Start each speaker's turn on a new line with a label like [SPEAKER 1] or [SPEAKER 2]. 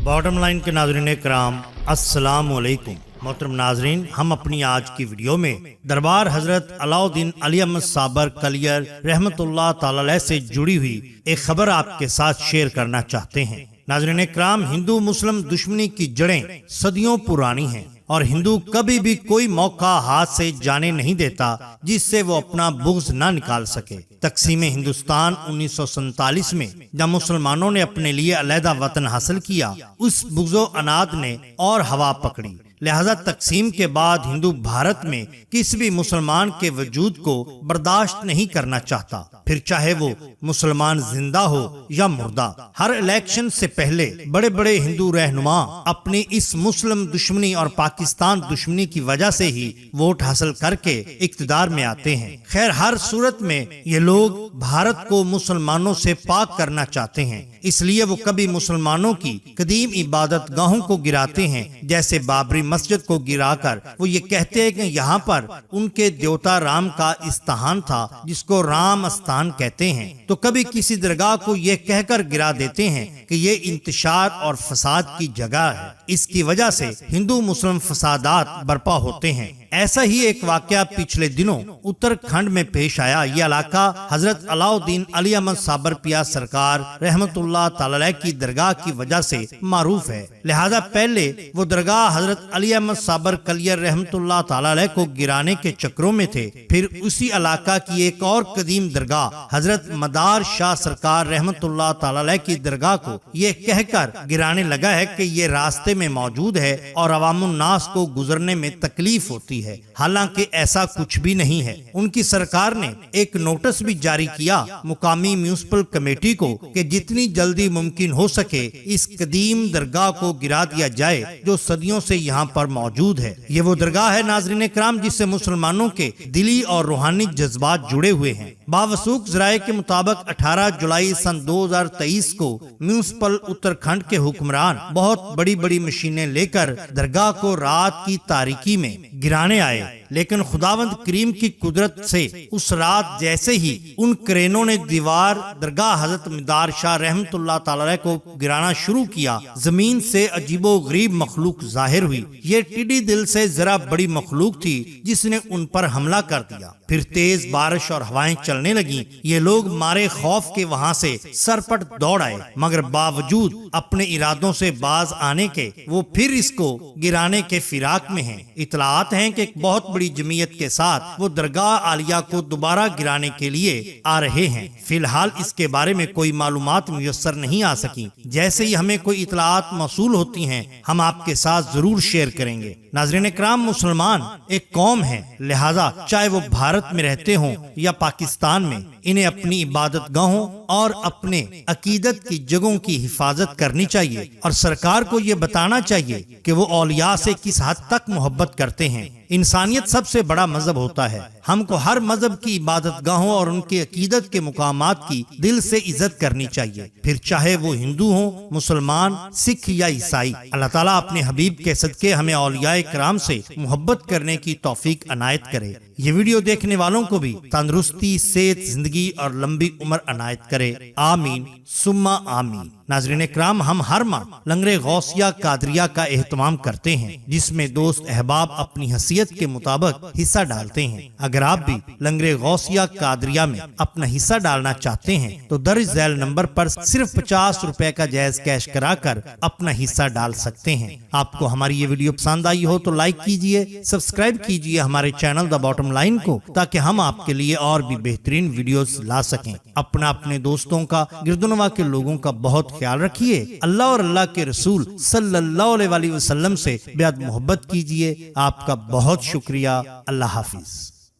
[SPEAKER 1] Bottom line के नाज़रीन कराम अस्सलाम वालेकुम। मोहतरम नाजरीन, हम अपनी आज की वीडियो में दरबार हजरत अलाउद्दीन अली अहमद साबर कलियर रहमतुल्लाह ताला अलैह से जुड़ी हुई एक खबर आपके साथ शेयर करना चाहते हैं। नाजरीन कराम, हिंदू मुस्लिम दुश्मनी की जड़ें सदियों पुरानी हैं और हिंदू कभी भी कोई मौका हाथ से जाने नहीं देता जिससे वो अपना बुग़्ज़ ना निकाल सके। तक़सीम हिंदुस्तान 1947 में जब मुसलमानों ने अपने लिए अलहदा वतन हासिल किया, उस बुग़्ज़ो अनाद ने और हवा पकड़ी। लिहाजा तकसीम के बाद हिंदू भारत में किसी भी मुसलमान के वजूद को बर्दाश्त नहीं करना चाहता, फिर चाहे वो मुसलमान जिंदा हो या मुर्दा। हर इलेक्शन से पहले बड़े बड़े हिंदू रहनुमा अपनी इस मुस्लिम दुश्मनी और पाकिस्तान दुश्मनी की वजह से ही वोट हासिल करके इक्तदार में आते हैं। खैर, हर सूरत में ये लोग भारत को मुसलमानों से पाक करना चाहते हैं, इसलिए वो कभी मुसलमानों की कदीम इबादत गाहों को गिराते हैं, जैसे बाबरी मस्जिद को गिराकर वो ये कहते हैं कि यहाँ पर उनके देवता राम का स्थान था जिसको राम स्थान कहते हैं। तो कभी किसी दरगाह को ये कहकर गिरा देते हैं कि ये इंतशार और फसाद की जगह है। इसकी वजह से हिंदू मुस्लिम फसादात बर्पा होते हैं। ऐसा ही एक वाकया पिछले दिनों उत्तराखंड में पेश आया। ये इलाका हजरत अलाउद्दीन अली अहमद साबर पिया सरकार रहमतुल्लाह ताला अलैह की दरगाह की वजह से मारूफ है। लिहाजा पहले वो दरगाह हजरत अली अहमद साबर कलियर रहमतुल्लाह ताला अलैह को गिराने के चक्रों में थे। फिर उसी इलाका की एक और कदीम दरगाह हजरत मदार शाह सरकार रहमतुल्लाह ताला अलैह की दरगाह को ये कहकर गिराने लगा है कि ये रास्ते में मौजूद है और अवामुन नास को गुजरने में तकलीफ होती है। हालांकि ऐसा कुछ भी नहीं है। उनकी सरकार ने एक नोटिस भी जारी किया मुकामी म्युनिसिपल कमेटी को कि जितनी जल्दी मुमकिन हो सके इस कदीम दरगाह को गिरा दिया जाए जो सदियों से यहाँ पर मौजूद है। ये वो दरगाह है नाज़रीन कराम जिससे मुसलमानों के दिली और रूहानी जज्बात जुड़े हुए हैं। बावसूख ज़राए के मुताबिक 18 जुलाई सन 2023 को म्युनिसिपल उत्तराखंड के हुक्मरान बहुत बड़ी बड़ी मशीनें लेकर दरगाह को रात की तारीकी में गिराने आए, लेकिन खुदावंद करीम की कुदरत से उस रात जैसे ही उन क्रेनों ने दीवार दरगाह हजरत मदार शाह रहमतुल्लाह ताला अलैह को गिराना शुरू किया, जमीन से अजीबो गरीब मखलूक जाहिर हुई। ये टिड्डी दिल से जरा बड़ी मखलूक थी जिसने उन पर हमला कर दिया। फिर तेज बारिश और हवाएं चलने लगी। ये लोग मारे खौफ के वहां से सरपट दौड़ आए, मगर बावजूद अपने इरादों से बाज आने के वो फिर इसको गिराने के फिराक में हैं। इतलात हैं कि एक बहुत बड़ी जमीयत के साथ वो दरगाह आलिया को दोबारा गिराने के लिए आ रहे हैं। फिलहाल इसके बारे में कोई मालूमात मुयस्सर नहीं आ सकी। जैसे ही हमें कोई इतलात मौसूल होती हैं हम आपके साथ जरूर शेयर करेंगे। नाज़रीन कराम, मुसलमान एक कौम है, लिहाजा चाहे वो भारत में रहते हों या पाकिस्तान में, इन्हें अपनी इबादत गाहों और अपने अकीदत की जगहों की हिफाजत करनी चाहिए और सरकार को ये बताना चाहिए कि वो औलिया से किस हद तक मोहब्बत करते हैं। इंसानियत सबसे बड़ा मजहब होता है। हमको हर मजहब की इबादत गाहों और उनके अकीदत के मुकामात की दिल से इज्जत करनी चाहिए, फिर चाहे वो हिंदू हो, मुसलमान, सिख या ईसाई। अल्लाह ताला अपने हबीब के सदके हमें औलिया कराम से मोहब्बत करने की तौफीक अनायत करे। ये वीडियो देखने वालों को भी तंदुरुस्ती, सेहत, जिंदगी और लंबी उम्र अनायत करे। आमीन सुम्मा आमीन। नाज़रीन कराम, हम हर माह लंगरे गौसिया कादरिया का एहतमाम करते हैं जिसमें दोस्त अहबाब अपनी हैसियत के मुताबिक हिस्सा डालते हैं। अगर आप भी लंगरे गौसिया कादरिया में अपना हिस्सा डालना चाहते हैं तो दर्ज झैल नंबर पर सिर्फ 50 रुपए का जायज कैश कराकर अपना हिस्सा डाल सकते हैं। आपको हमारी ये वीडियो पसंद आई हो तो लाइक कीजिए, सब्सक्राइब कीजिए हमारे चैनल द बॉटम लाइन को, ताकि हम आपके लिए और भी बेहतरीन वीडियोस ला सकें। अपने दोस्तों का, गिरदुनवा के लोगों का बहुत ख्याल रखिए। अल्लाह और अल्लाह के रसूल सल्लल्लाहु अलैहि वसल्लम से बेहद मोहब्बत कीजिए। आपका बहुत शुक्रिया। अल्लाह हाफिज।